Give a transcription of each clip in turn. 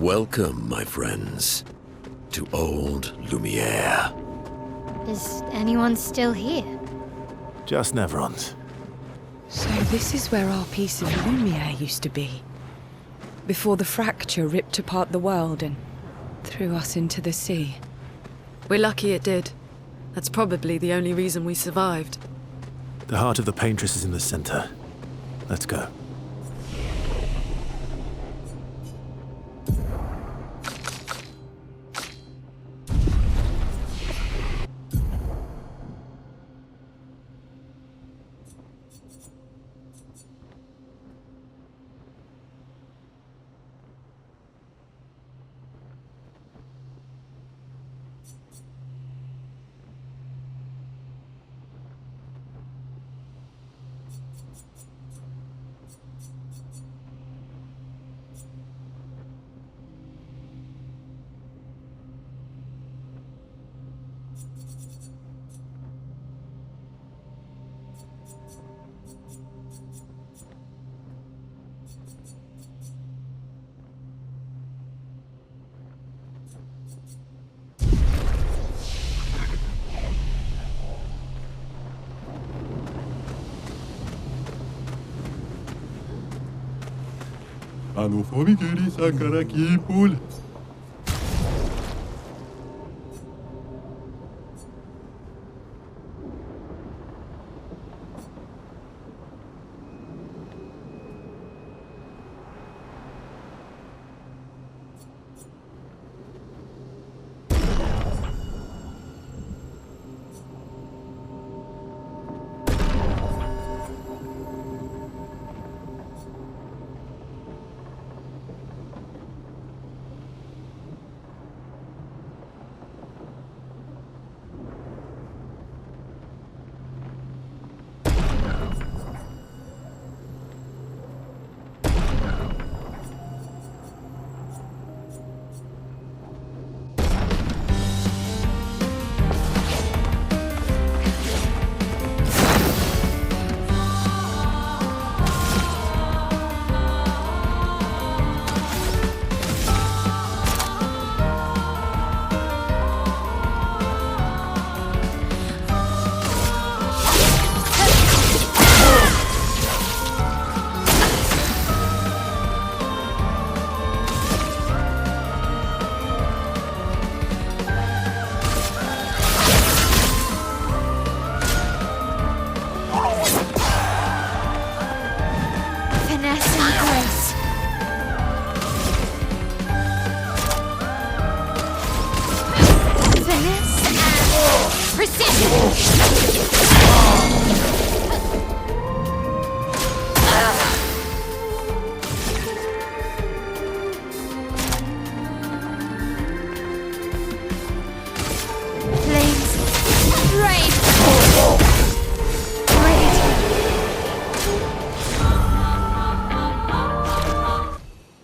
Welcome, my friends, to Old Lumiere. Is anyone still here? Just Nevrons. So this is where our piece of Lumiere used to be. Before the fracture ripped apart the world and threw us into the sea. We're lucky it did. That's probably the only reason we survived. The heart of the Paintress is in the center. Let's go. Anufomigiri Sankara Kipul.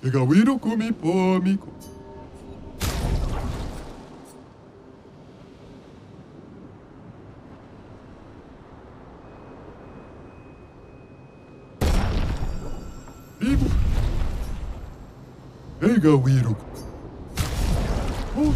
Egawiro kumi pomiko. Bibo. Egawiro. Oh.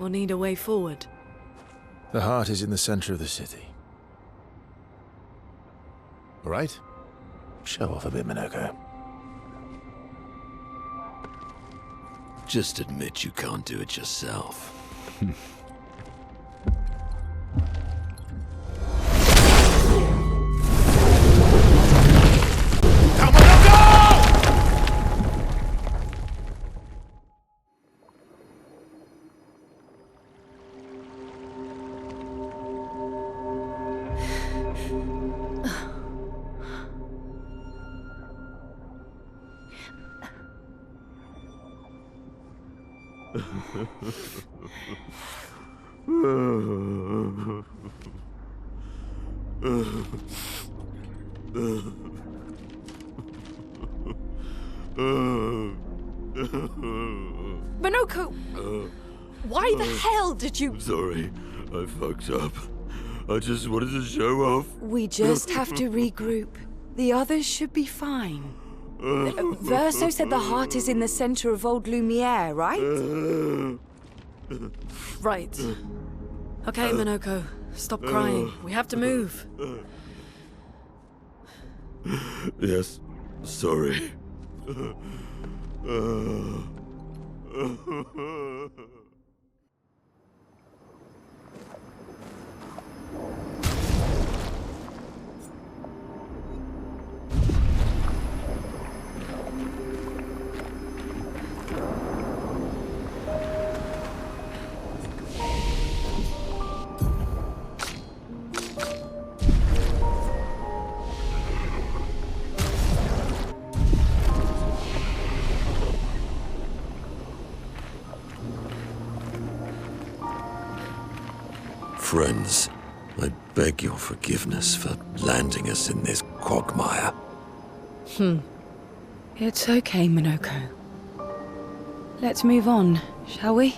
or need a way forward? The heart is in the center of the city. All right? Show off a bit, Minoko. Just admit you can't do it yourself. Minoko! Why the hell did you... Sorry, I fucked up. I just wanted to show off. We just have to regroup. The others should be fine. Verso said the heart is in the center of old Lumiere, right? Right. Okay, Minoko. Stop crying. We have to move. Yes, sorry. Friends, I beg your forgiveness for landing us in this quagmire. It's okay, Minoko. Let's move on, shall we?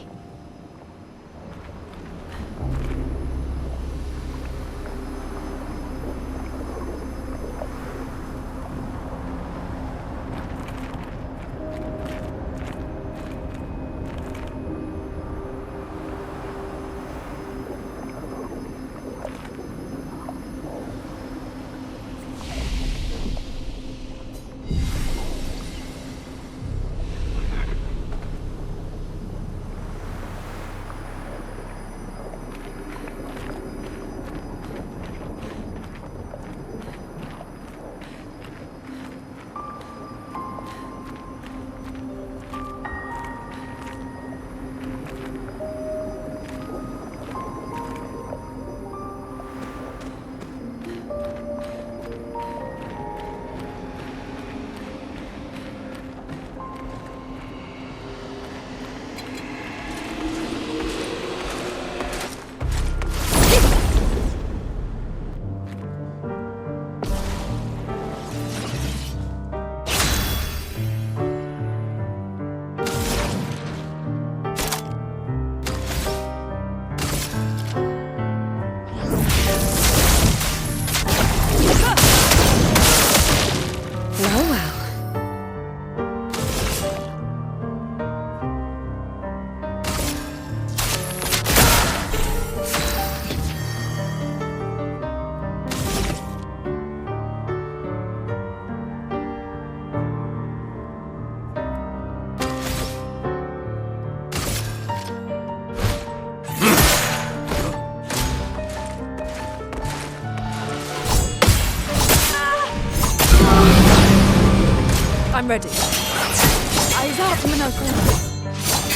I'm ready. Eyes up, Minoko.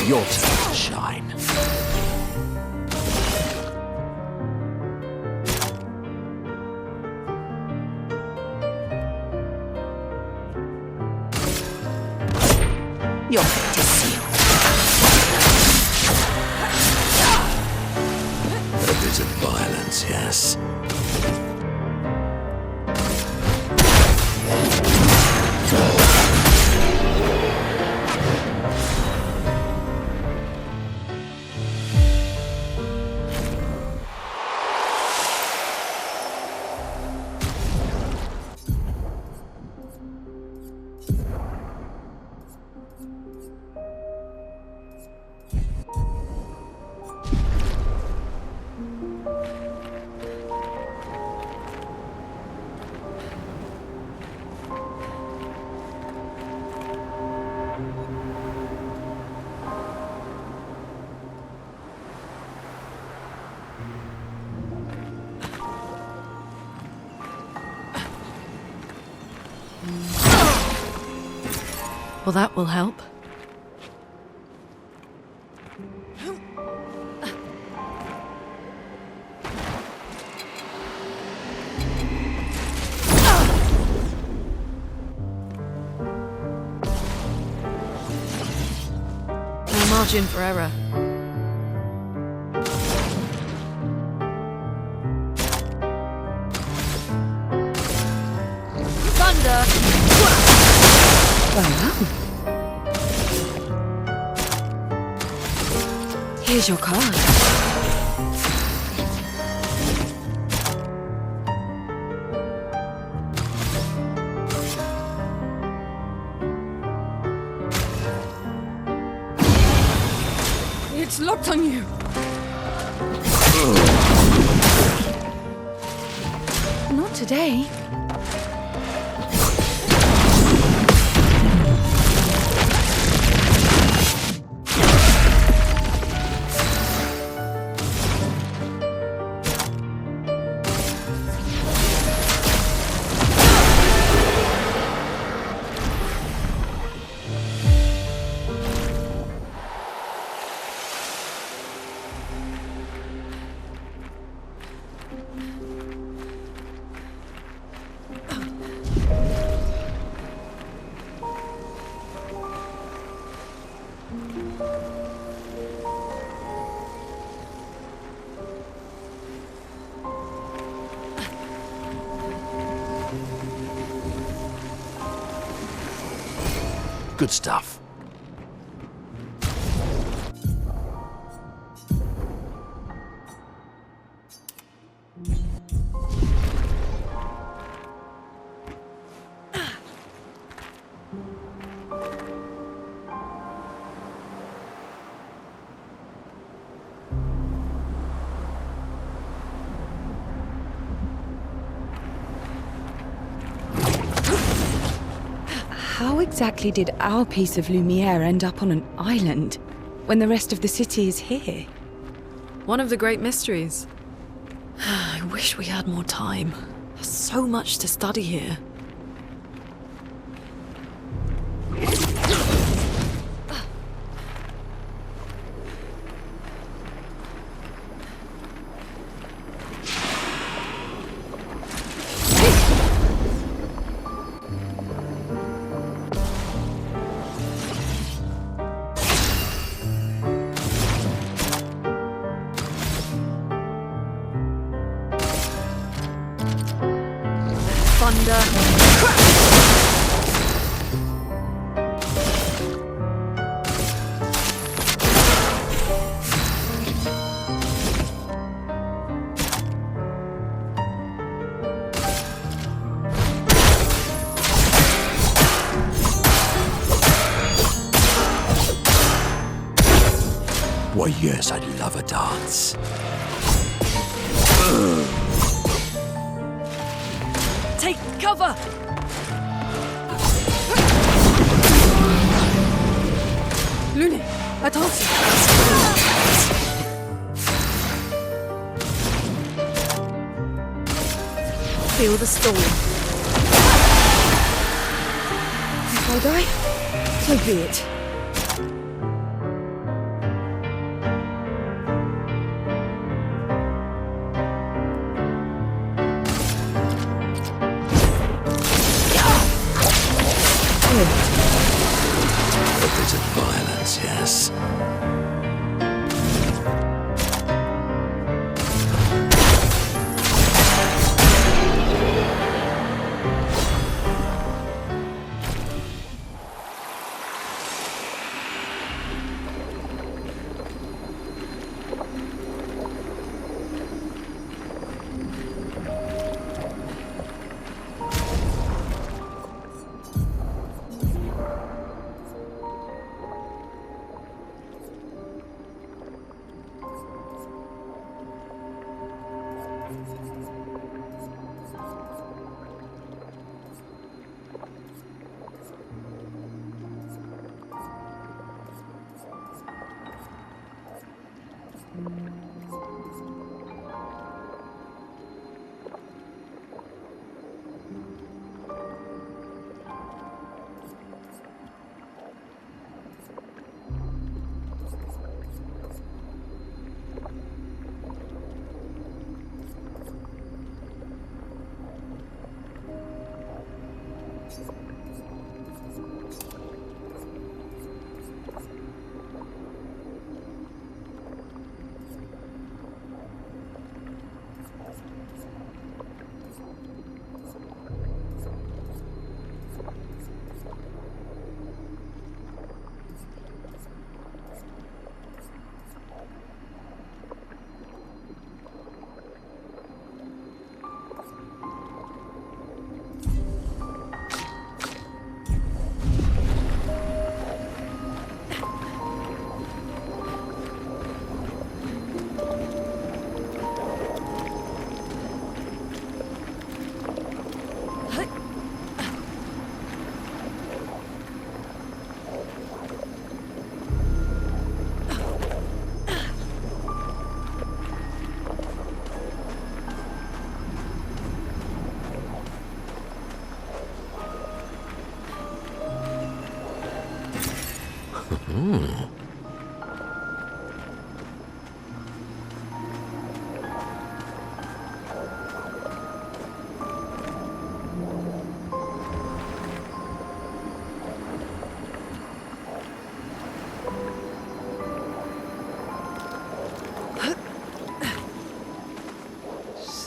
Your turn to shine. Your fate is sealed. A bit of violence, yes. Well, that will help. No margin for error. Thunder! Here's your card. It's locked on you! Not today. Good stuff. How exactly did our piece of Lumiere end up on an island when the rest of the city is here? One of the great mysteries. I wish we had more time. There's so much to study here. Why, yes, I'd love a dance. Take cover! Lune, attention! Feel the storm. If I die, so be it. A bit of violence, yes.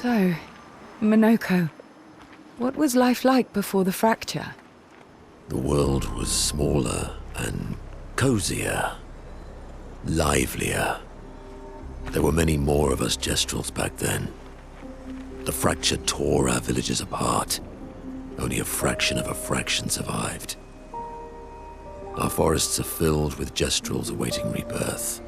So, Minoko, what was life like before the fracture? The world was smaller and cozier, livelier. There were many more of us Gestrels back then. The fracture tore our villages apart. Only a fraction of a fraction survived. Our forests are filled with Gestrels awaiting rebirth.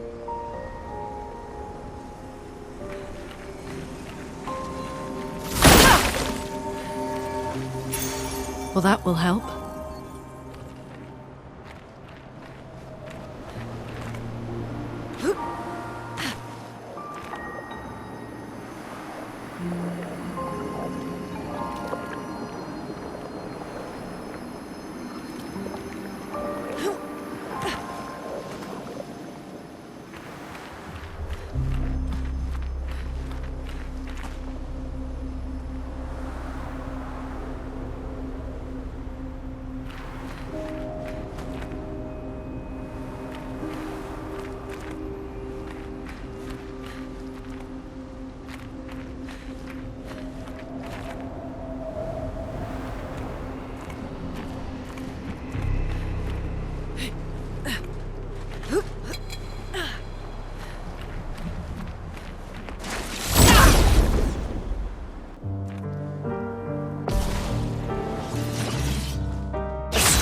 Well, that will help.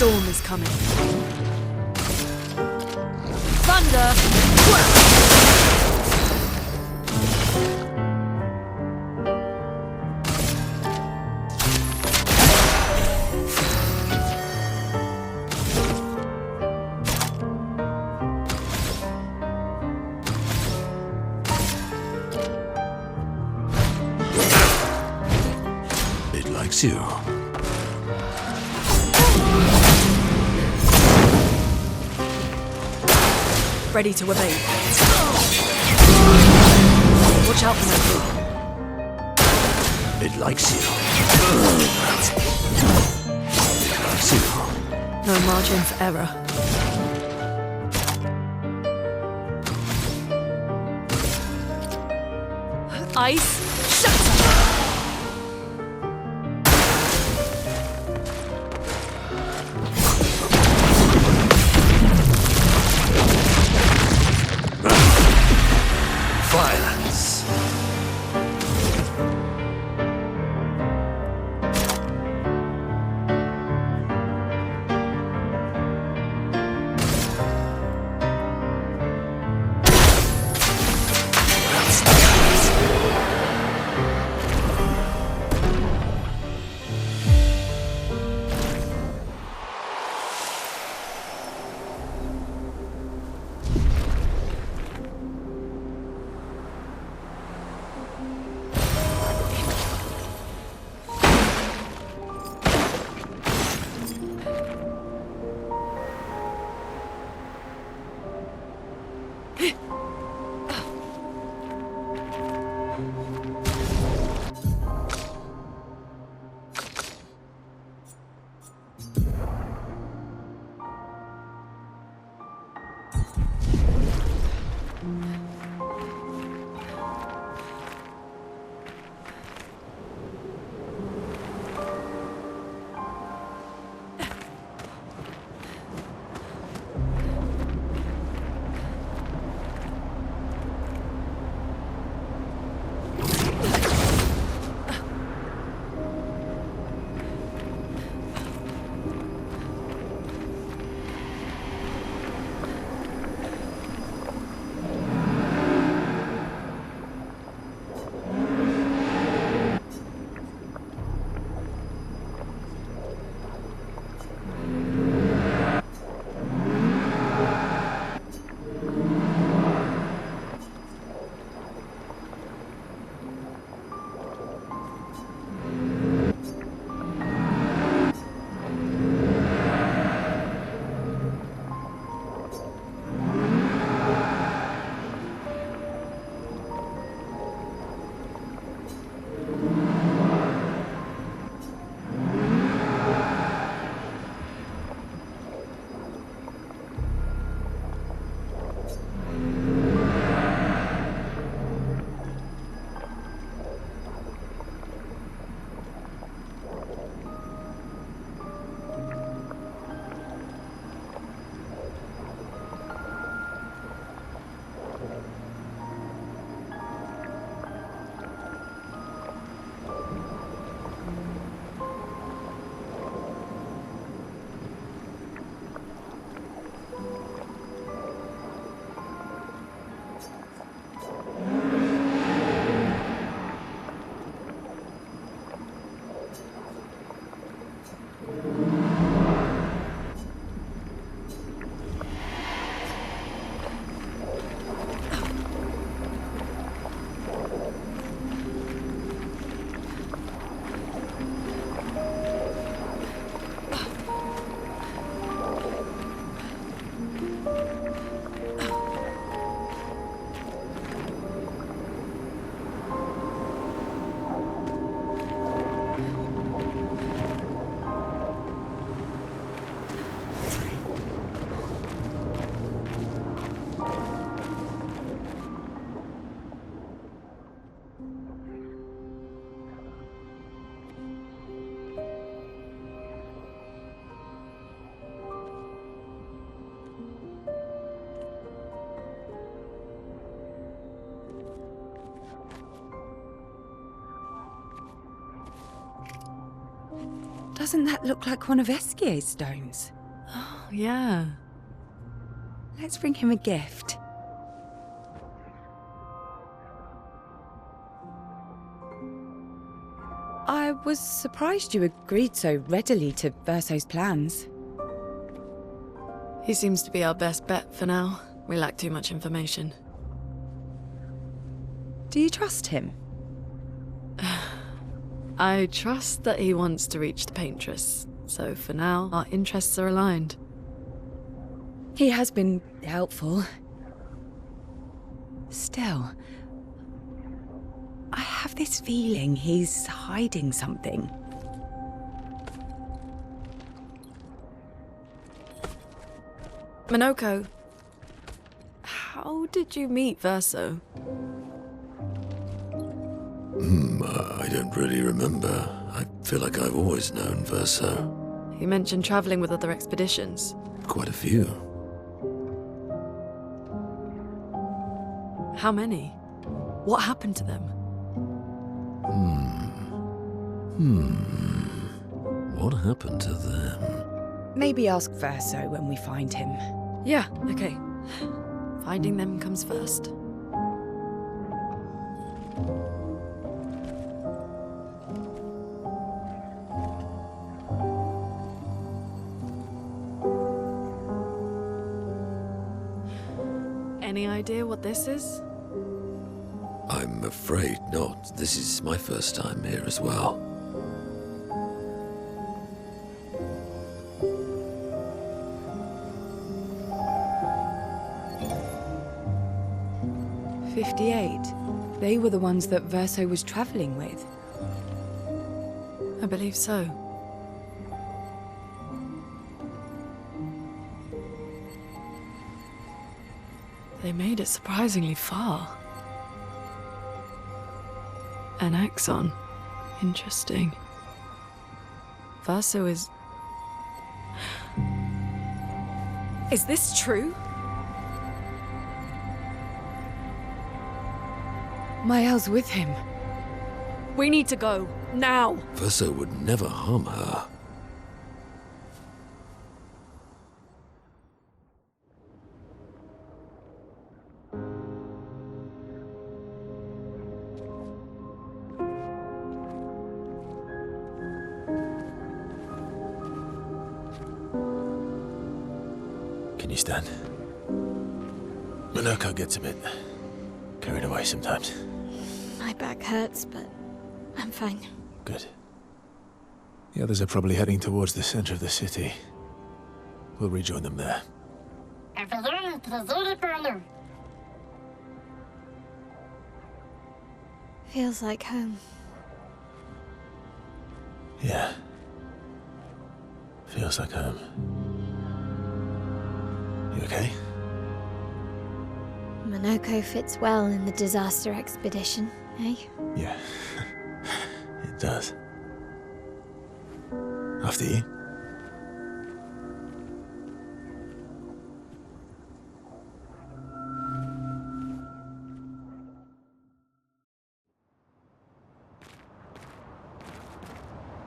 Storm is coming. Thunder! It likes you. Ready to obey. Watch out for me. It likes you. It likes you. No margin for error. Ice, shatter! Violence. Doesn't that look like one of Esquier's stones? Oh, yeah. Let's bring him a gift. I was surprised you agreed so readily to Verso's plans. He seems to be our best bet for now. We lack too much information. Do you trust him? I trust that he wants to reach the Paintress, so for now, our interests are aligned. He has been helpful. Still, I have this feeling he's hiding something. Minoko, how did you meet Verso? I don't really remember. I feel like I've always known Verso. You mentioned traveling with other expeditions. Quite a few. How many? What happened to them? What happened to them? Maybe ask Verso when we find him. Yeah, okay. Finding them comes first. Any idea what this is? I'm afraid not. This is my first time here as well. They were the ones that Verso was traveling with. I believe so. They made it surprisingly far. An axon. Interesting. Verso is... Is this true? Mael's with him. We need to go. Now! Verso would never harm her. Can you stand? Minoko gets a bit carried away sometimes. My back hurts, but I'm fine. Good. The others are probably heading towards the center of the city. We'll rejoin them there. Feels like home. Yeah. Feels like home. You okay? Minoko fits well in the disaster expedition, eh? Yeah. It does. After you.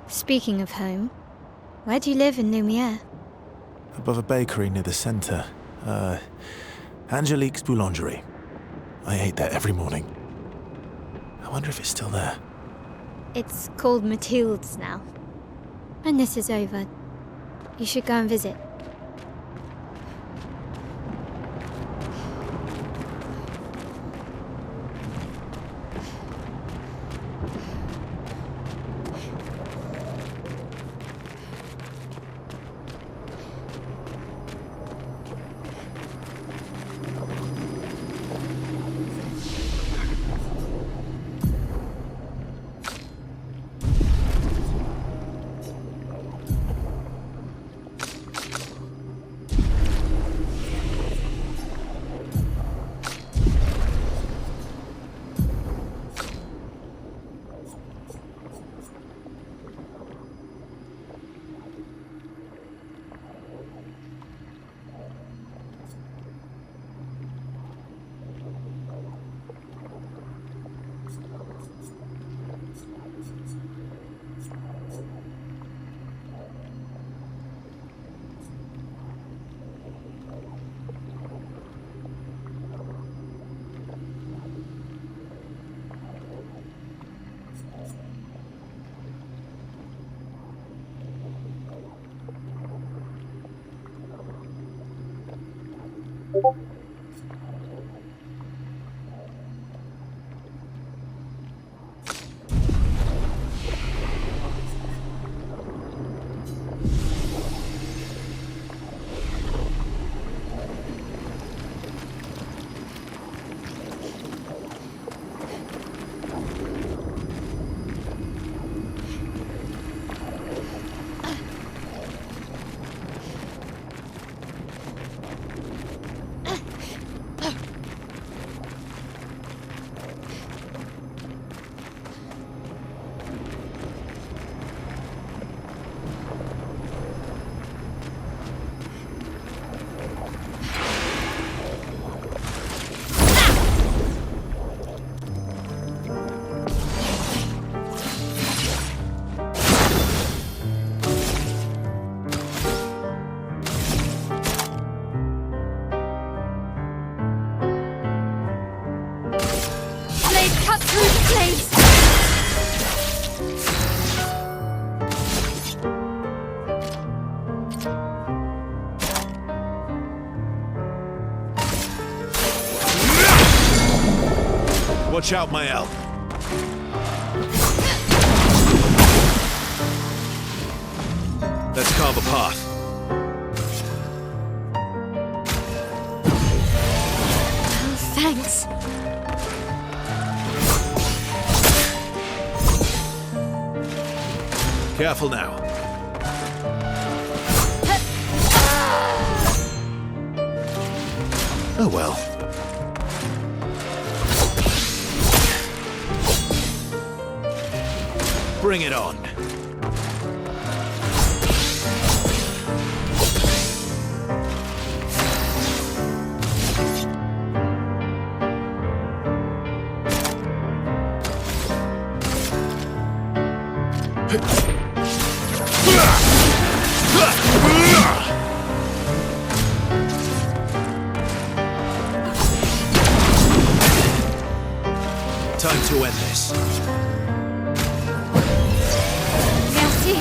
Speaking of home, where do you live in Lumiere? Above a bakery near the center. Angelique's Boulangerie. I ate there every morning. I wonder if it's still there. It's called Mathilde's now. When this is over, you should go and visit. Cut through the blades! Watch out, Mael. Let's carve a path. Oh, thanks. Careful now. Oh well. Bring it on. Time to end this. Merci.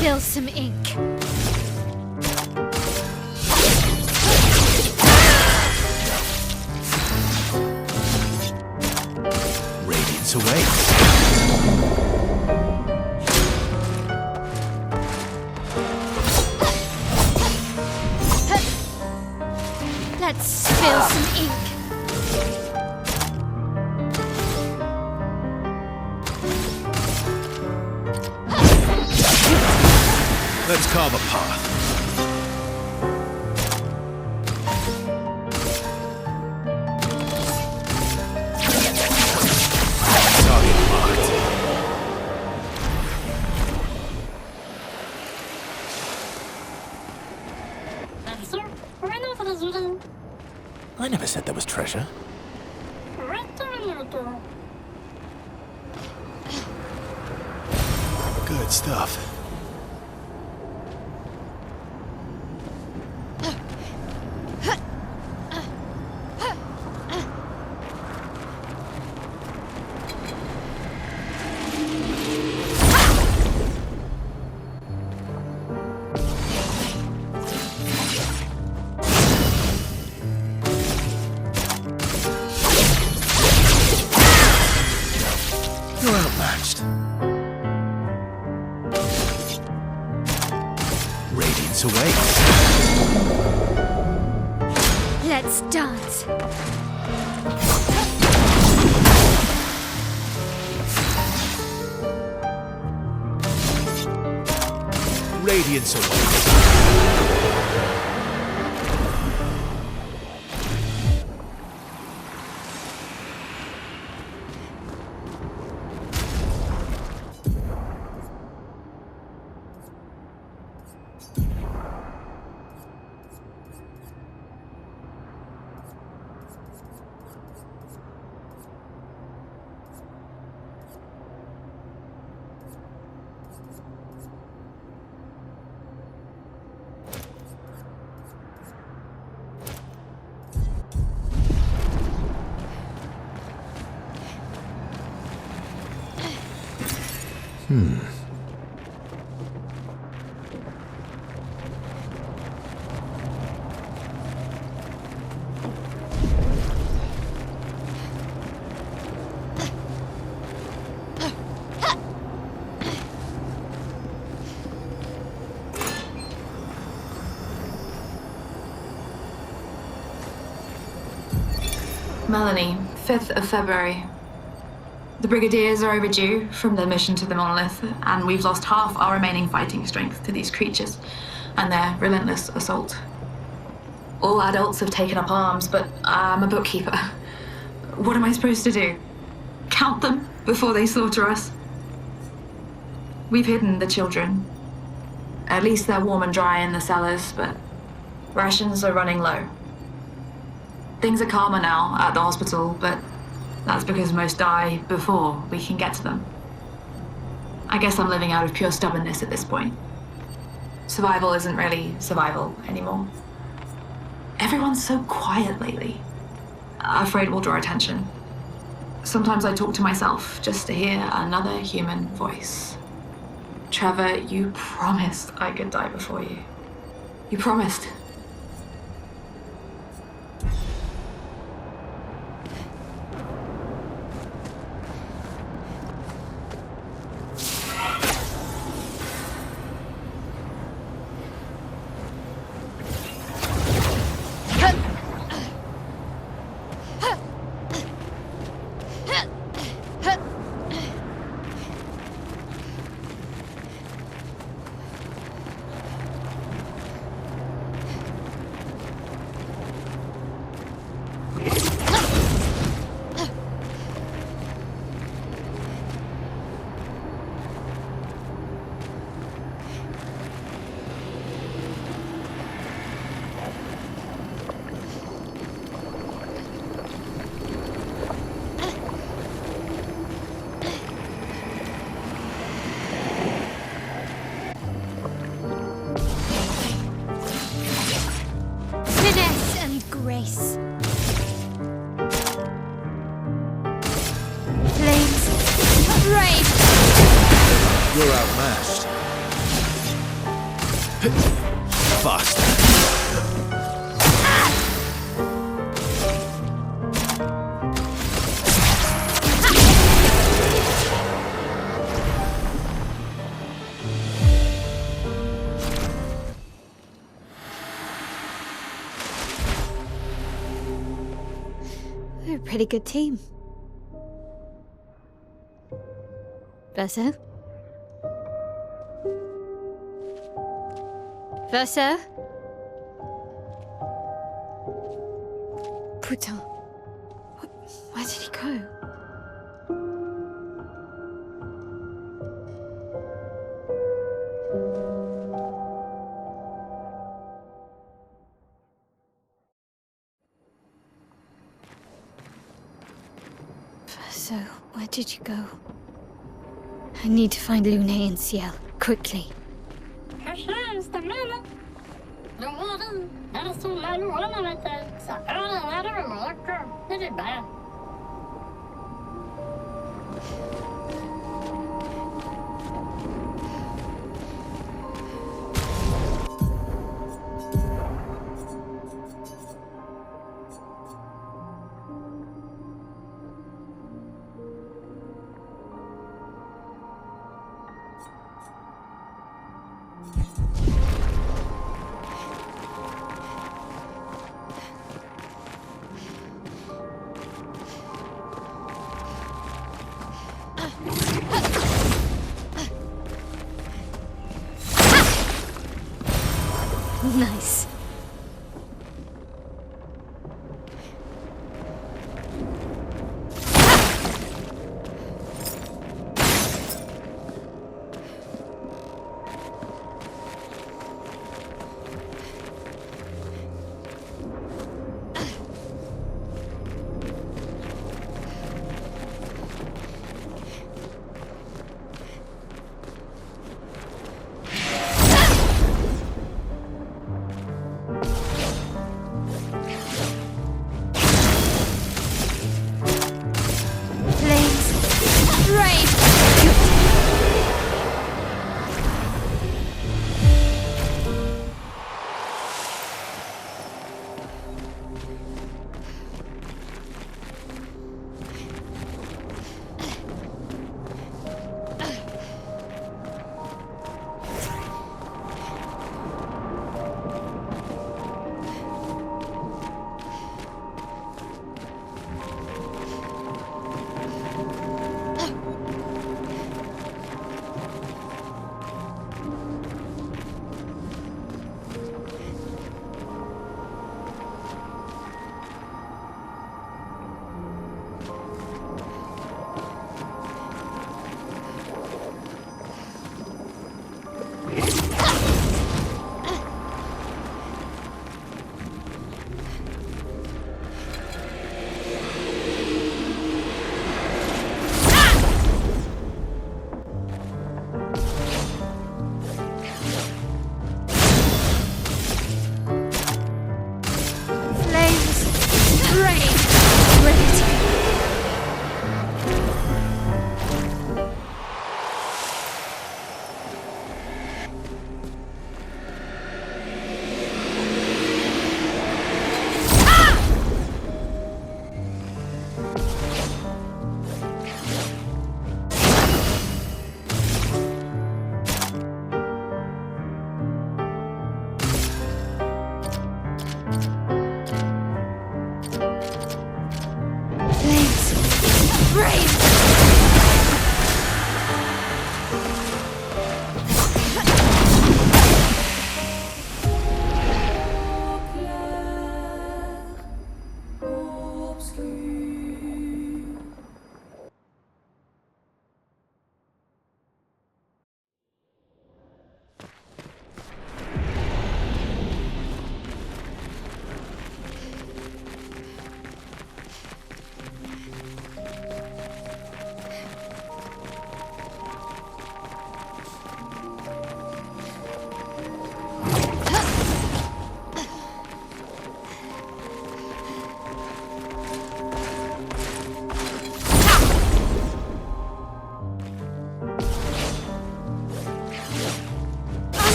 Spill some ink. Radiance awaits. Let's spill some ink. Let's carve a path. Target marked. I never said there was treasure. Good stuff. You're outmatched. Radiance awaits. Let's dance. radiance away. Melanie, 5th of February. The Brigadiers are overdue from their mission to the monolith, and we've lost half our remaining fighting strength to these creatures and their relentless assault. All adults have taken up arms, but I'm a bookkeeper. What am I supposed to do? Count them before they slaughter us? We've hidden the children. At least they're warm and dry in the cellars, but rations are running low. Things are calmer now at the hospital, but that's because most die before we can get to them. I guess I'm living out of pure stubbornness at this point. Survival isn't really survival anymore. Everyone's so quiet lately. Afraid we'll draw attention. Sometimes I talk to myself just to hear another human voice. Trevor, you promised I could die before you. You promised. Grace. Flames of rage. You're outmatched. Faster. We're a pretty good team. Verso? Verso? Putain. Where did he go? Verso, where did you go? I need to find Lune and Ciel, quickly.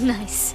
Nice.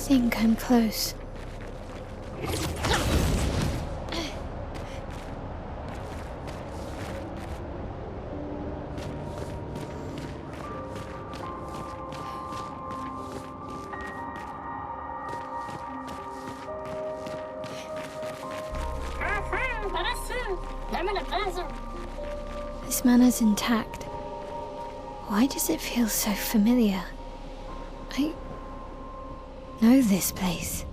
think I'm close. This manor's intact. Why does it feel so familiar? I know this place.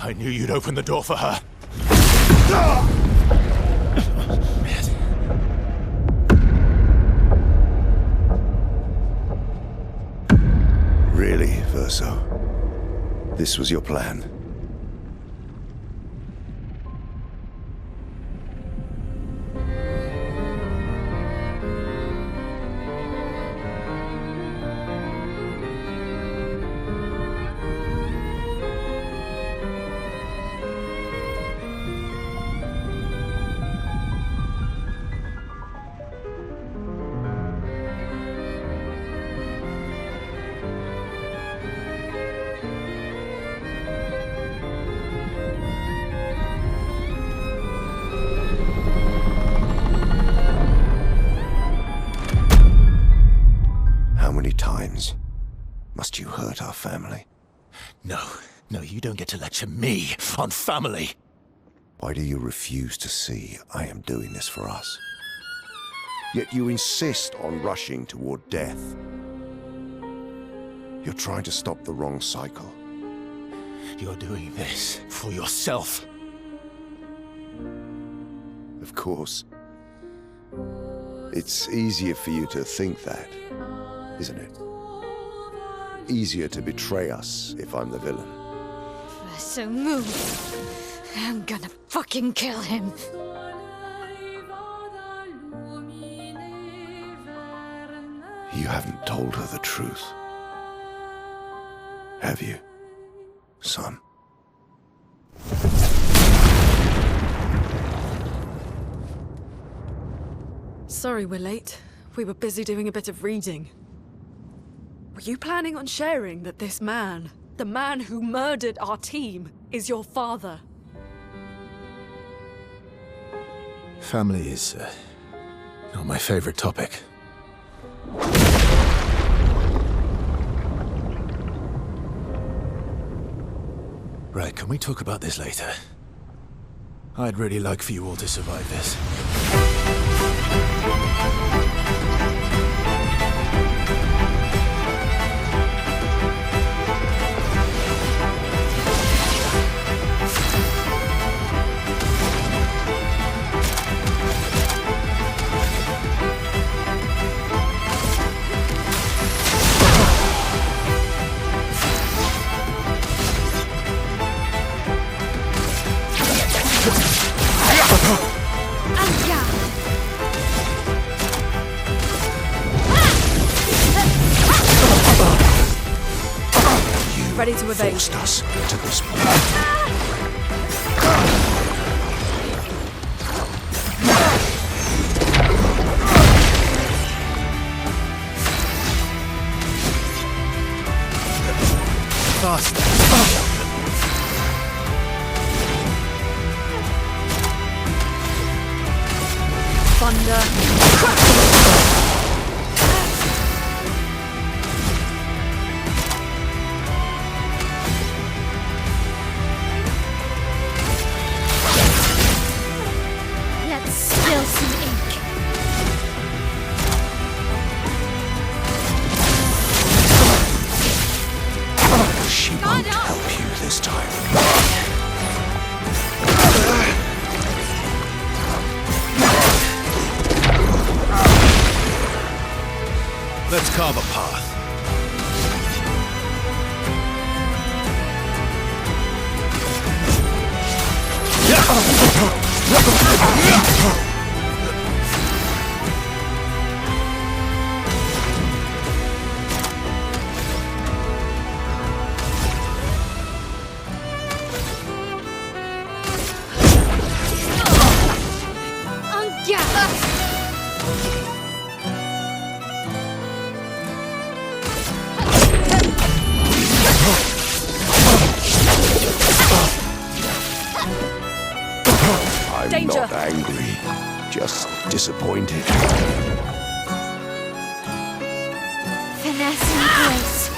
I knew you'd open the door for her. Really, Verso? This was your plan? How many times must you hurt our family? No, you don't get to lecture me on family. Why do you refuse to see I am doing this for us? Yet you insist on rushing toward death. You're trying to stop the wrong cycle. You're doing this for yourself. Of course. It's easier for you to think that, isn't it? Easier to betray us if I'm the villain. Verso, move. I'm gonna fucking kill him. You haven't told her the truth. Have you, son? Sorry we're late. We were busy doing a bit of reading. Were you planning on sharing that this man, the man who murdered our team, is your father? Family is not my favorite topic. Right, can we talk about this later? I'd really like for you all to survive this. Ready to evade. Forced us to this point. Fast. Thunder. Let's spill some ink. She won't help you this time. Let's carve a path. I'm Danger. not angry, just disappointed. Finesse and grace.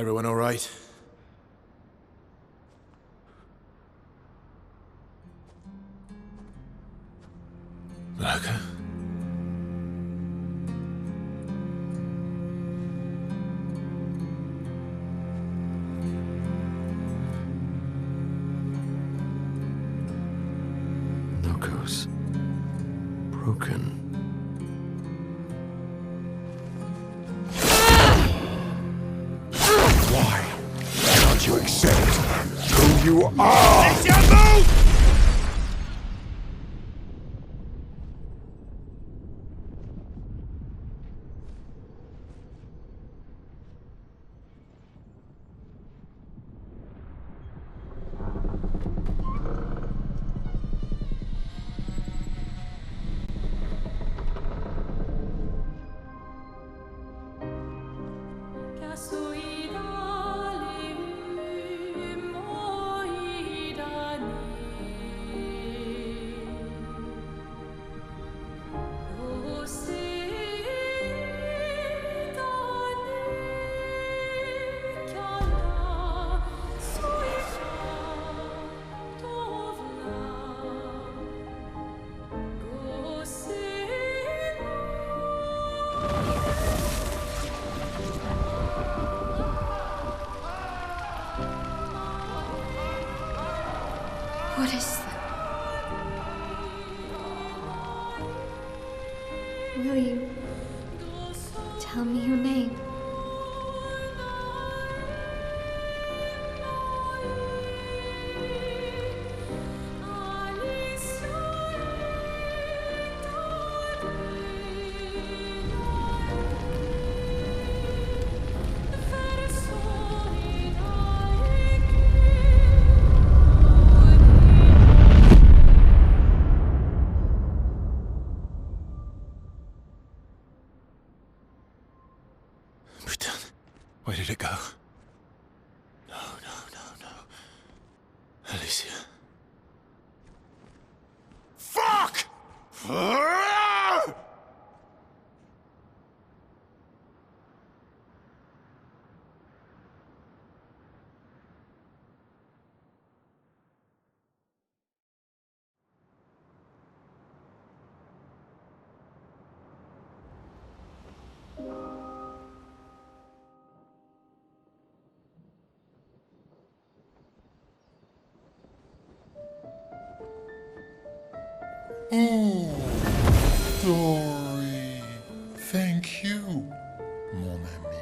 Everyone all right? Okay. Noko's broken. Why can't you accept who you are? What is that? Will you tell me your name? Where did it go? No, no, no, no. Alicia. Fuck! Oh, Dory. Thank you, mon ami.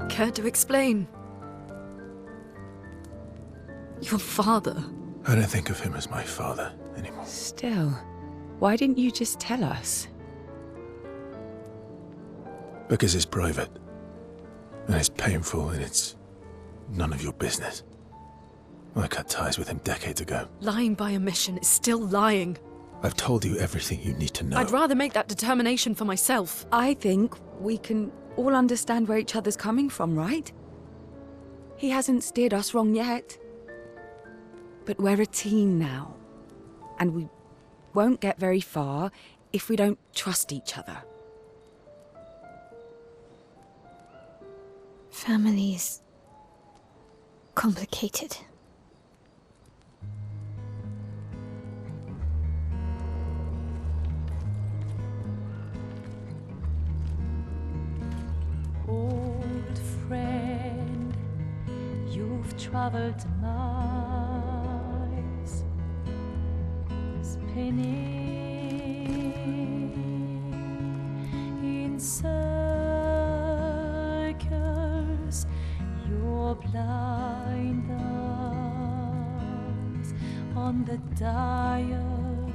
Care to explain? Your father. I don't think of him as my father anymore. Still, why didn't you just tell us? Because it's private. And it's painful and it's none of your business. I cut ties with him decades ago. Lying by omission is still lying. I've told you everything you need to know. I'd rather make that determination for myself. I think we can all understand where each other's coming from, right? He hasn't steered us wrong yet. But we're a team now. And we won't get very far if we don't trust each other. Family's complicated. Old friend, you've traveled miles, spinning in circles, your blind eyes on the dial,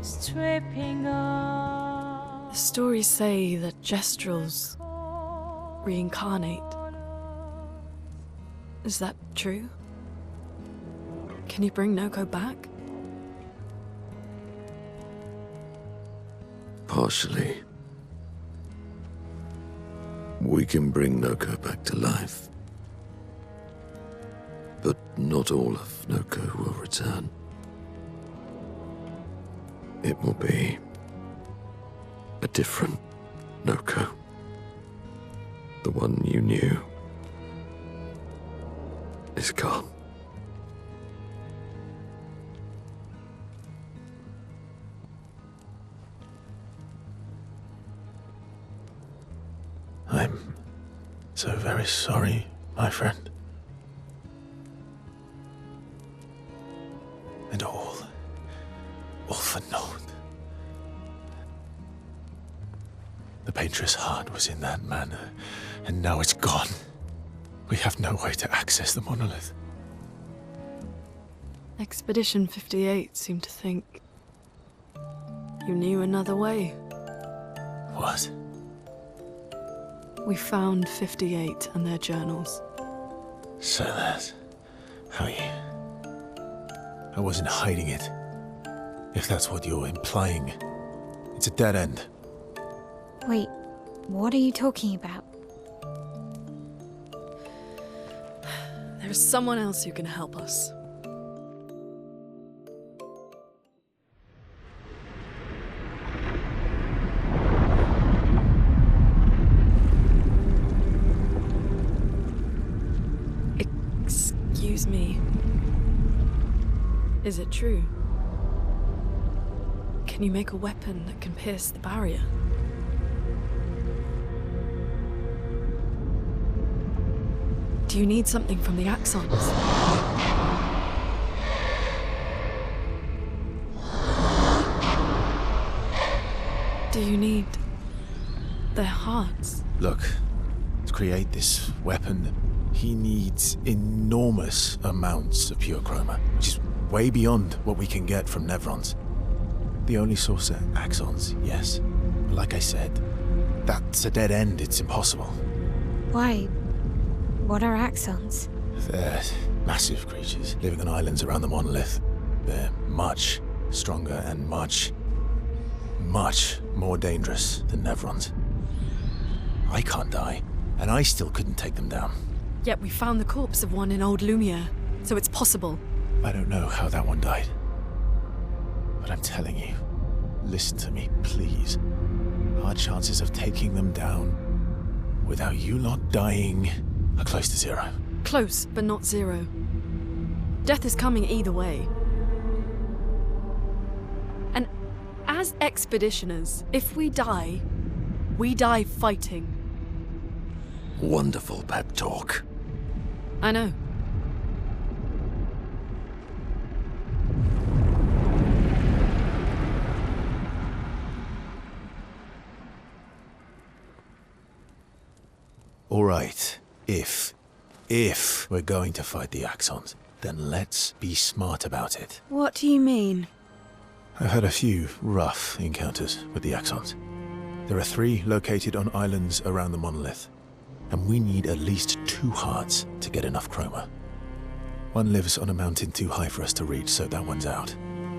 stripping off. The stories say that Gestrels reincarnate. Is that true? Can you bring Noko back? Partially. We can bring Noko back to life. not all of Noko will return. It will be a different Noko. The one you knew is gone. I'm so very sorry, my friend. And all for naught. The painter's heart was in that manor, and now it's gone. We have no way to access the monolith. Expedition 58 seemed to think you knew another way. What? We found 58 and their journals. So that's how you... I wasn't hiding it. If that's what you're implying. It's a dead end. Wait, what are you talking about? There is someone else who can help us. Excuse me. Is it true? Can you make a weapon that can pierce the barrier? Do you need something from the Axons? Do you need their hearts? Look, to create this weapon, he needs enormous amounts of pure chroma, which is way beyond what we can get from Nevrons. The only source are Axons, yes. But like I said, that's a dead end. It's impossible. Why? What are Axons? They're massive creatures living on islands around the monolith. They're much stronger and much more dangerous than Nevrons. I can't die, and I still couldn't take them down. Yet we found the corpse of one in Old Lumiere, so it's possible. I don't know how that one died. But I'm telling you, listen to me, please. Our chances of taking them down without you lot dying are close to zero. Close, but not zero. Death is coming either way. And as expeditioners, if we die fighting. Wonderful pep talk. I know. All right, if we're going to fight the Axons, then let's be smart about it. What do you mean? I've had a few rough encounters with the Axons. There are 3 located on islands around the monolith, and we need at least 2 hearts to get enough chroma. One lives on a mountain too high for us to reach, so that one's out.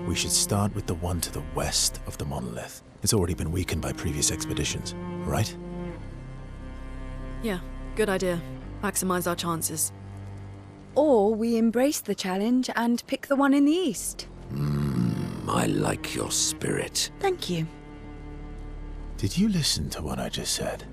We should start with the one to the west of the monolith. It's already been weakened by previous expeditions, right? Yeah, good idea. Maximize our chances. Or we embrace the challenge and pick the one in the east. I like your spirit. Thank you. Did you listen to what I just said?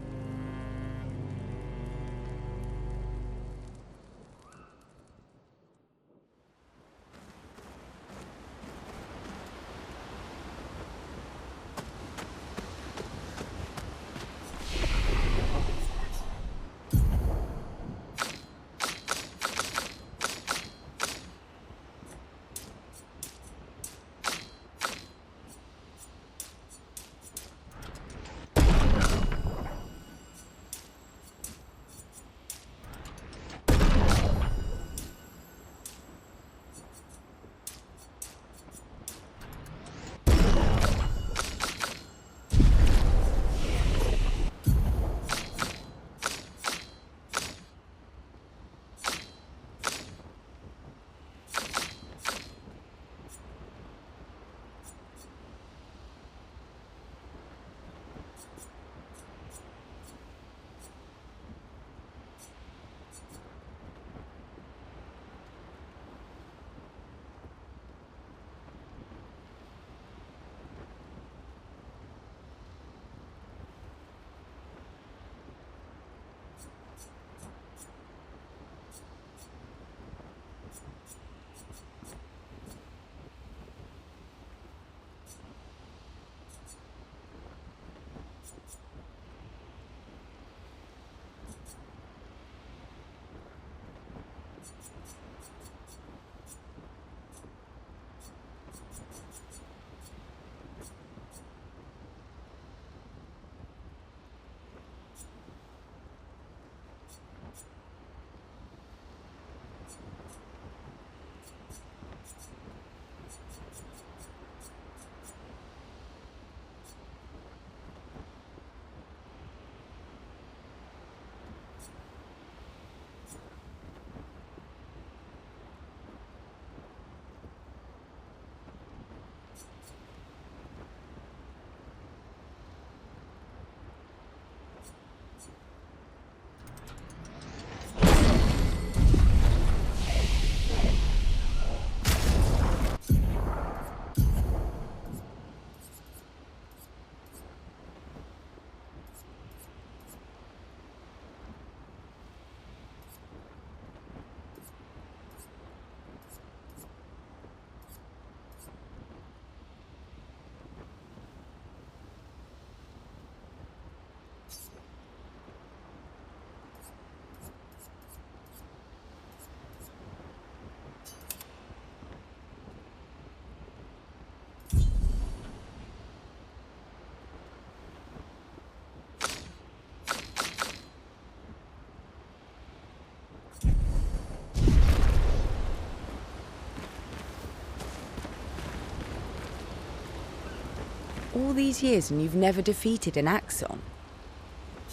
All these years and you've never defeated an Axon?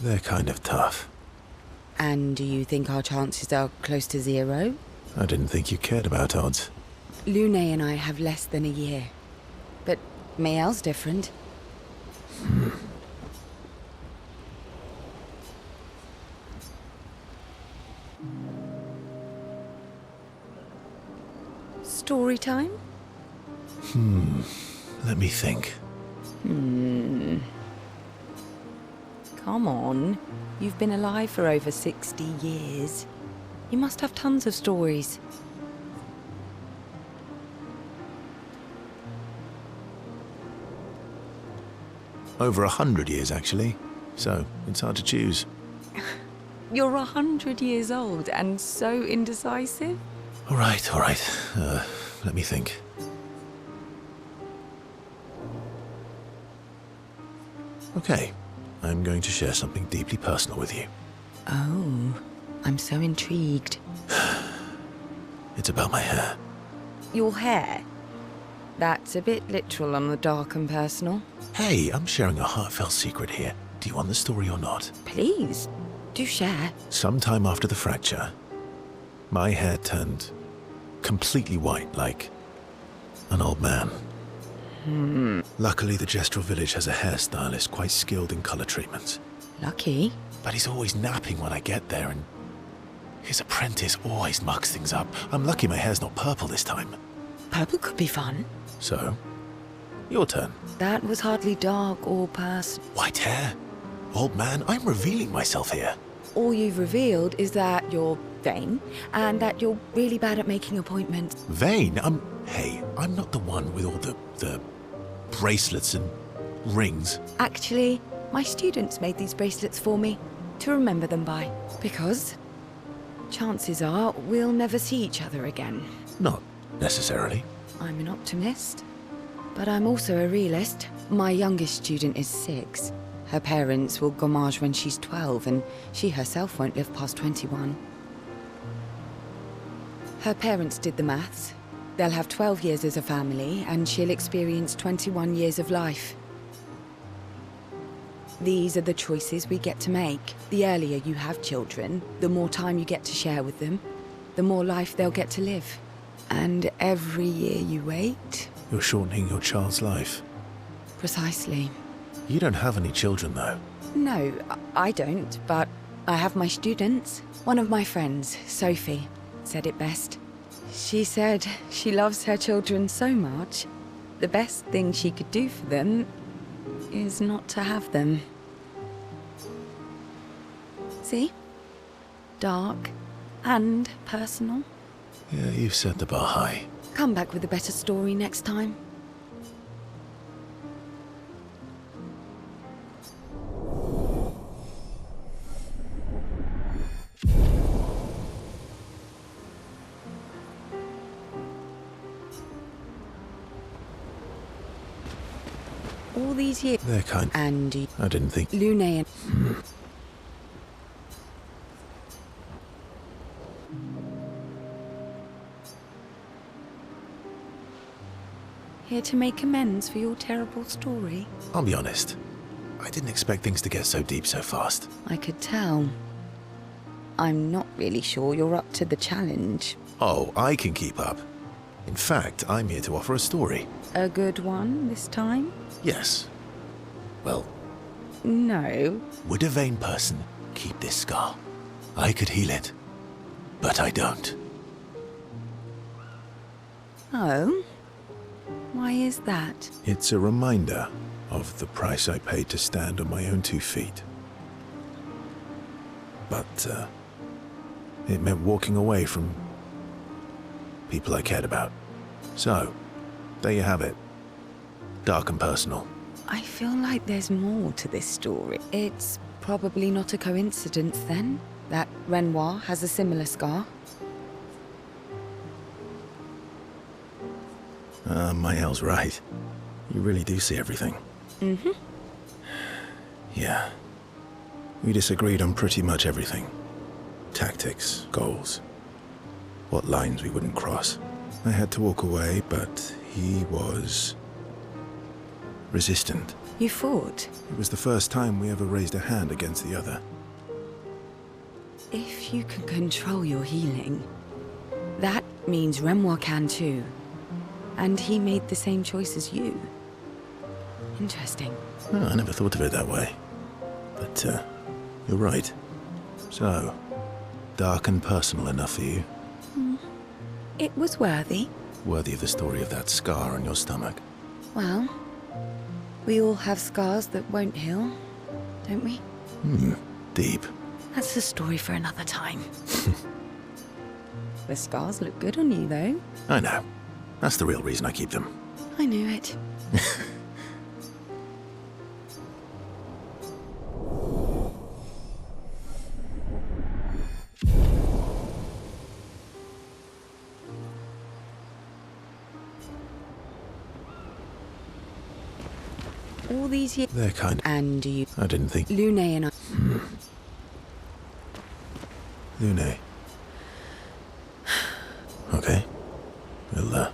They're kind of tough. And do you think our chances are close to 0? I didn't think you cared about odds. Lune and I have less than a year. But Mael's different. Story time? Let me think. Come on. You've been alive for over 60 years. You must have tons of stories. Over 100 years, actually. So, it's hard to choose. You're 100 years old and so indecisive? All right. Let me think. Okay, I'm going to share something deeply personal with you. Oh, I'm so intrigued. It's about my hair. Your hair? That's a bit literal on the dark and personal. Hey, I'm sharing a heartfelt secret here. Do you want the story or not? Please, do share. Sometime after the fracture, my hair turned completely white, like an old man. Luckily, the Gestural village has a hairstylist quite skilled in color treatments. Lucky. But he's always napping when I get there, and his apprentice always mucks things up. I'm lucky my hair's not purple this time. Purple could be fun. So, your turn. That was hardly dark or personal. White hair? Old man, I'm revealing myself here. All you've revealed is that you're vain, and that you're really bad at making appointments. Vain? Hey, I'm not the one with all the bracelets and rings. Actually, my students made these bracelets for me, to remember them by. Because chances are we'll never see each other again. Not necessarily. I'm an optimist, but I'm also a realist. My youngest student is 6. Her parents will gommage when she's 12, and she herself won't live past 21. Her parents did the maths. They'll have 12 years as a family, and she'll experience 21 years of life. These are the choices we get to make. The earlier you have children, the more time you get to share with them, the more life they'll get to live. And every year you wait... You're shortening your child's life. Precisely. You don't have any children, though. No, I don't, but I have my students. One of my friends, Sophie, said it best. She said she loves her children so much, the best thing she could do for them is not to have them. See? Dark and personal. Yeah, you've set the bar high. Come back with a better story next time. All these years... They're kind. Andy... I didn't think... Lune and... Here to make amends for your terrible story? I'll be honest. I didn't expect things to get so deep so fast. I could tell. I'm not really sure you're up to the challenge. Oh, I can keep up. In fact, I'm here to offer a story. A good one this time? Yes. Well, No. would a vain person keep this scar? I could heal it, but I don't. Oh? Why is that? It's a reminder of the price I paid to stand on my own 2 feet. But, it meant walking away from people I cared about. So, there you have it. Dark and personal. I feel like there's more to this story. It's probably not a coincidence, then, that Renoir has a similar scar. Mael's right. You really do see everything. Mm-hmm. Yeah. We disagreed on pretty much everything. Tactics, goals, what lines we wouldn't cross. I had to walk away, but he was resistant. You fought? It was the first time we ever raised a hand against the other. If you can control your healing, that means Renoir can too. And he made the same choice as you. Interesting. Oh, I never thought of it that way. But, you're right. So, dark and personal enough for you? It was worthy. Worthy of the story of that scar on your stomach. Well, we all have scars that won't heal, don't we? Deep. That's a story for another time. The scars look good on you, though. I know. That's the real reason I keep them. I knew it. All these years... They're kind. And you... I didn't think... Lune and I... Lune. Okay. We'll,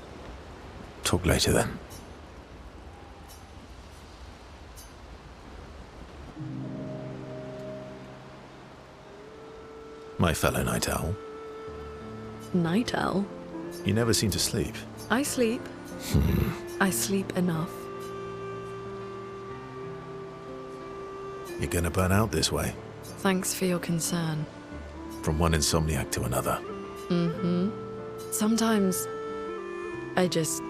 talk later then. My fellow night owl. Night owl? You never seem to sleep. I sleep. I sleep enough. You're gonna burn out this way. Thanks for your concern. From one insomniac to another. Sometimes I just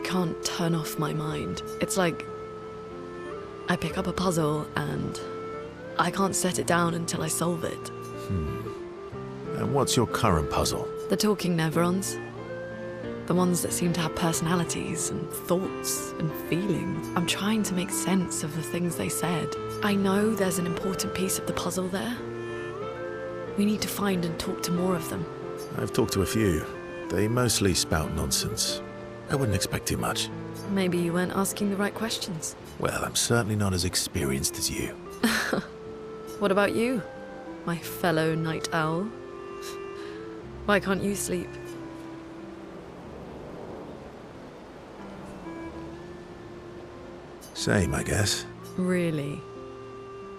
can't turn off my mind. It's like I pick up a puzzle and I can't set it down until I solve it. And what's your current puzzle? The talking neurons. The ones that seem to have personalities and thoughts and feelings. I'm trying to make sense of the things they said. I know there's an important piece of the puzzle there. We need to find and talk to more of them. I've talked to a few. They mostly spout nonsense. I wouldn't expect too much. Maybe you weren't asking the right questions. Well, I'm certainly not as experienced as you. What about you, my fellow night owl? Why can't you sleep? Same, I guess. Really?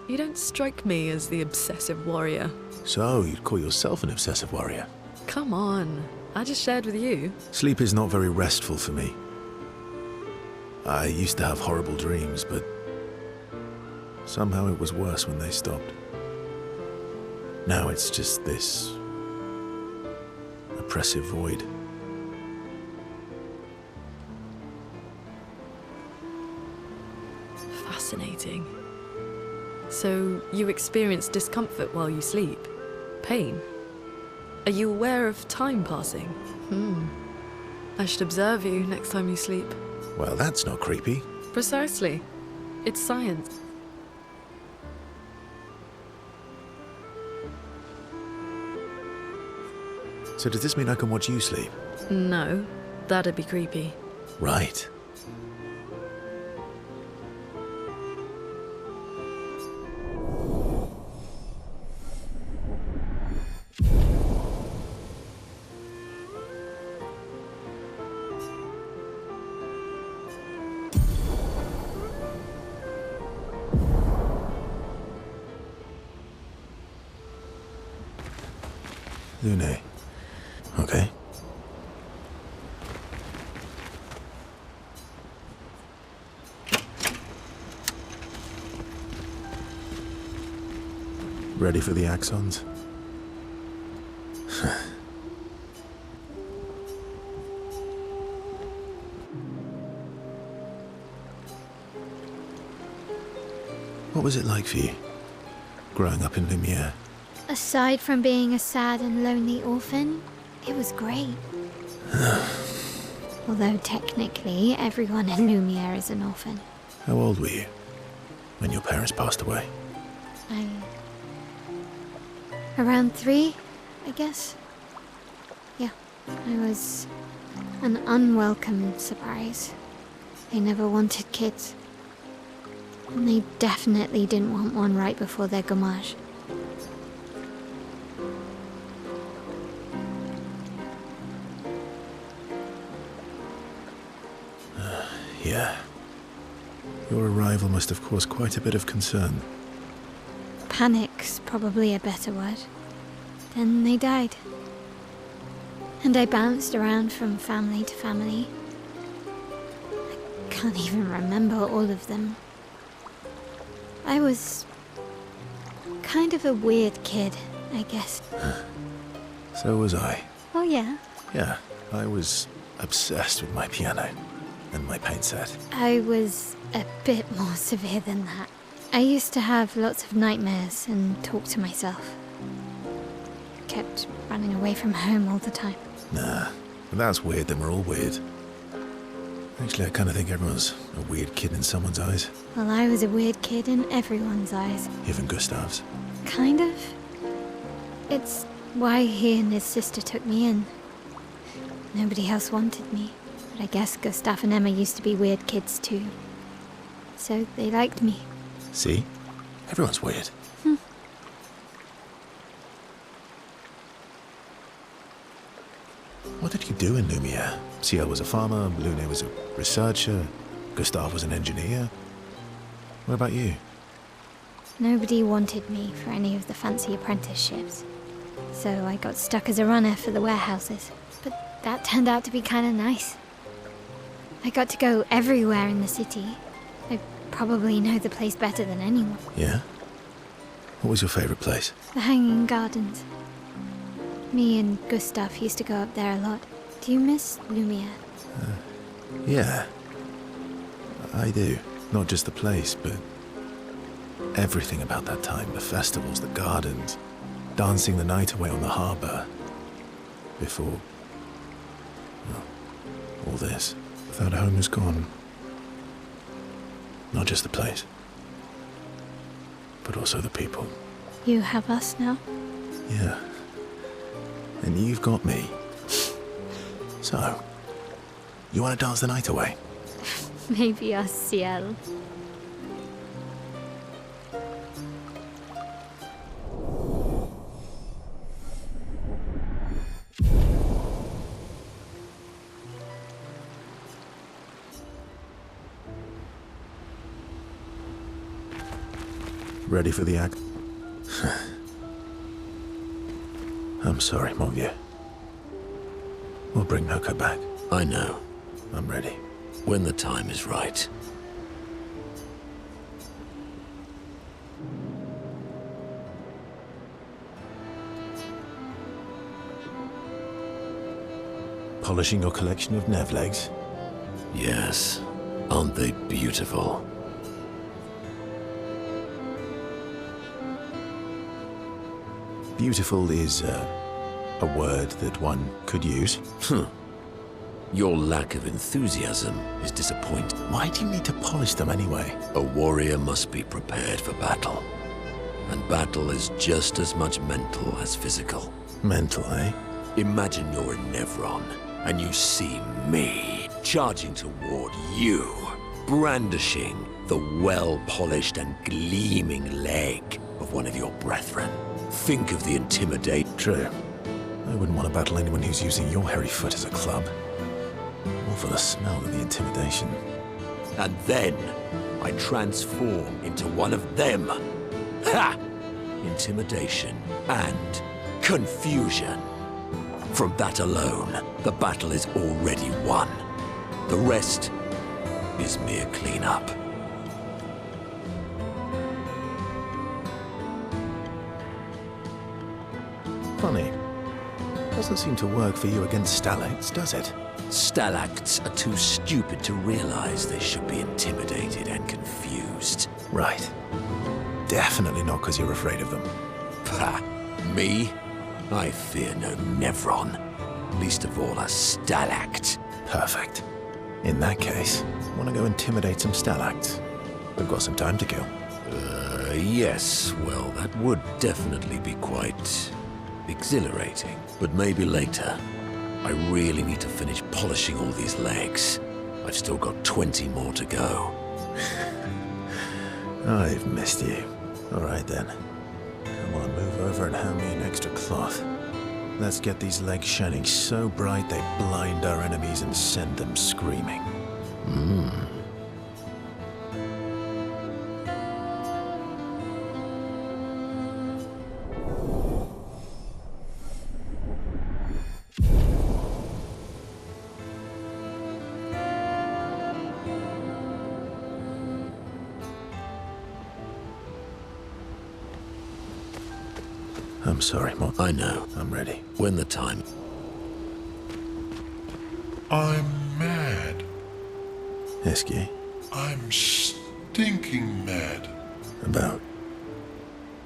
You don't strike me as the obsessive warrior. So, you'd call yourself an obsessive warrior? Come on, I just shared with you. Sleep is not very restful for me. I used to have horrible dreams, but somehow it was worse when they stopped. Now it's just this oppressive void. Fascinating. So you experience discomfort while you sleep? Pain? Are you aware of time passing? I should observe you next time you sleep. Well, that's not creepy. Precisely. It's science. So does this mean I can watch you sleep? No, that'd be creepy. Right. Lune. Okay. Ready for the axons? What was it like for you, growing up in Lumiere? Aside from being a sad and lonely orphan, it was great. Although technically, everyone in Lumiere is an orphan. How old were you when your parents passed away? Around 3, I guess. Yeah, I was an unwelcome surprise. They never wanted kids. And they definitely didn't want one right before their gommage. Yeah. Your arrival must have caused quite a bit of concern. Panic's probably a better word. Then they died. And I bounced around from family to family. I can't even remember all of them. I was kind of a weird kid, I guess. So was I. Oh yeah? Yeah, I was obsessed with my piano and my paint set. I was a bit more severe than that. I used to have lots of nightmares and talk to myself. Kept running away from home all the time. Nah, if that's weird, then we're all weird. Actually, I kind of think everyone's a weird kid in someone's eyes. Well, I was a weird kid in everyone's eyes. Even Gustav's. Kind of. It's why he and his sister took me in. Nobody else wanted me. But I guess Gustav and Emma used to be weird kids too. So they liked me. See? Everyone's weird. What did you do in Lumiere? Ciel was a farmer, Lune was a researcher, Gustav was an engineer. What about you? Nobody wanted me for any of the fancy apprenticeships. So I got stuck as a runner for the warehouses. But that turned out to be kind of nice. I got to go everywhere in the city. I probably know the place better than anyone. Yeah? What was your favorite place? The Hanging Gardens. Me and Gustav used to go up there a lot. Do you miss Lumiere? Yeah. I do. Not just the place, but everything about that time. The festivals, the gardens, dancing the night away on the harbour. Before, well, all this. That home is gone. Not just the place, but also the people. You have us now? Yeah. And you've got me. So, you want to dance the night away? Maybe us, Ciel. Ready for the act? I'm sorry, mon vieux. We'll bring Noko back. I know. I'm ready. When the time is right. Polishing your collection of Nev legs? Yes. Aren't they beautiful? Beautiful is a word that one could use. Your lack of enthusiasm is disappointing. Why do you need to polish them anyway? A warrior must be prepared for battle. And battle is just as much mental as physical. Mental, eh? Imagine you're in Nevron, and you see me charging toward you, brandishing the well-polished and gleaming leg of one of your brethren. Think of the intimidate. True. I wouldn't want to battle anyone who's using your hairy foot as a club. More for the smell than the intimidation. And then I transform into one of them. Ha! Intimidation and confusion. From that alone, the battle is already won. The rest is mere cleanup. Funny. Doesn't seem to work for you against stalacts, does it? Stalacts are too stupid to realize they should be intimidated and confused. Right. Definitely not because you're afraid of them. Pah! Me? I fear no Nevron. Least of all a stalact. Perfect. In that case, want to go intimidate some stalacts? We've got some time to kill. Yes. Well, that would definitely be quite exhilarating. But maybe later. I really need to finish polishing all these legs. I've still got 20 more to go. I've missed you. All right then. Come on, move over and hand me an extra cloth. Let's get these legs shining so bright they blind our enemies and send them screaming. I'm sorry, Mom. I know. I'm ready. When the time... I'm mad. Esky, I'm stinking mad. about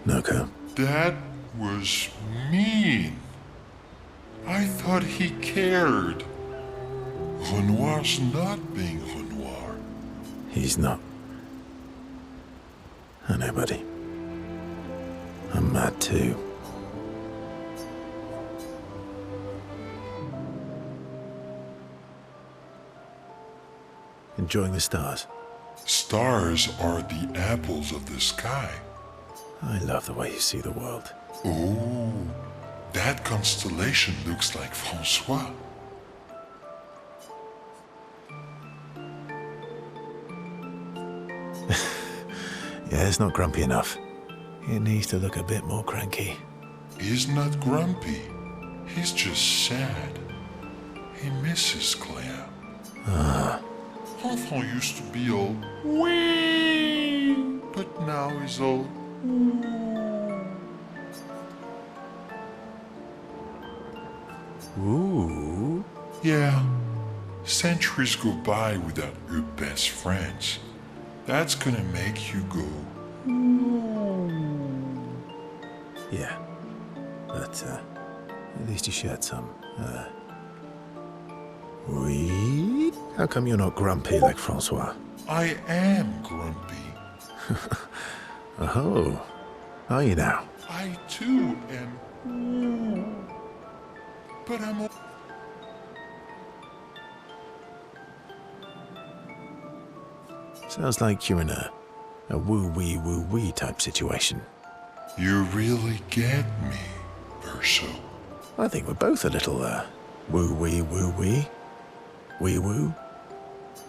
Noko. That was mean. I thought he cared. Renoir's not being Renoir. He's not. I know, buddy. I'm mad too. Enjoying the stars. Stars are the apples of the sky. I love the way you see the world. Oh, that constellation looks like Francois. Yeah, it's not grumpy enough. It needs to look a bit more cranky. He's not grumpy. He's just sad. He misses Claire. Enfant used to be all wee, but now he's all Ooh. yeah. Centuries go by without your best friends. That's gonna make you go. Yeah. But, at least you shared some, weed? How come you're not grumpy like Francois? I am grumpy. Oh. Are you now? I too am. But I'm. Sounds like you're in a woo-wee type situation. You really get me, Verso. I think we're both a little, woo-wee. Wee-woo.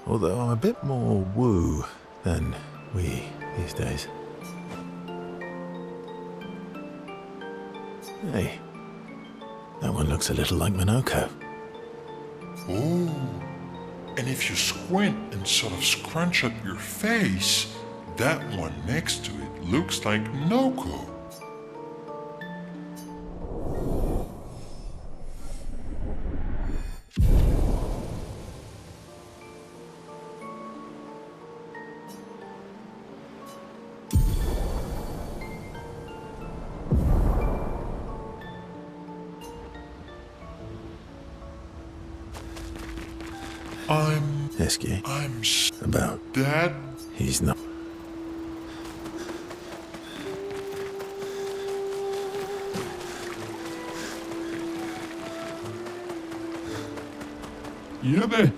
Although I'm a bit more woo than wee these days. Hey, that one looks a little like Minoko. Oh, and if you squint and sort of scrunch up your face, that one next to it looks like Noko. Esky. I'm About. Dad? He's not. Yippee!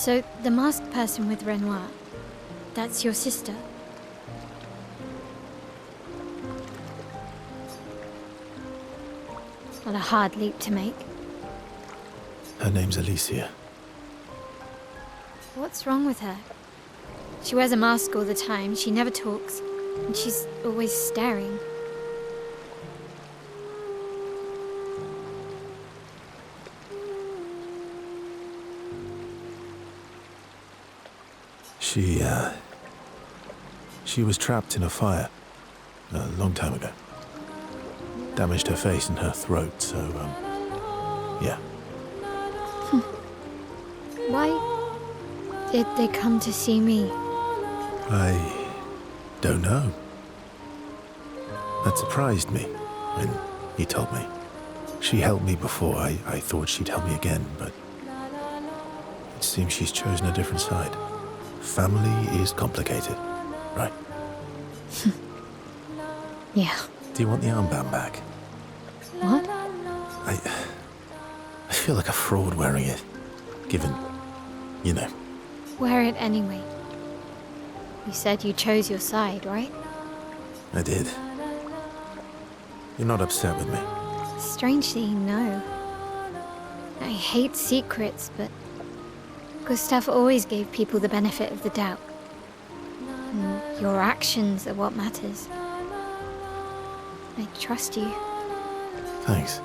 So, the masked person with Renoir, that's your sister? What a hard leap to make. Her name's Alicia. What's wrong with her? She wears a mask all the time, she never talks, and she's always staring. She was trapped in a fire a long time ago. Damaged her face and her throat, so, yeah. Why did they come to see me? I don't know. That surprised me when he told me. She helped me before. I thought she'd help me again, but it seems she's chosen a different side. Family is complicated, right? Yeah. Do you want the armband back? What? I feel like a fraud wearing it, given, you know. Wear it anyway. You said you chose your side, right? I did. You're not upset with me. Strangely, no. I hate secrets, but Gustav always gave people the benefit of the doubt. And your actions are what matters. I trust you. Thanks.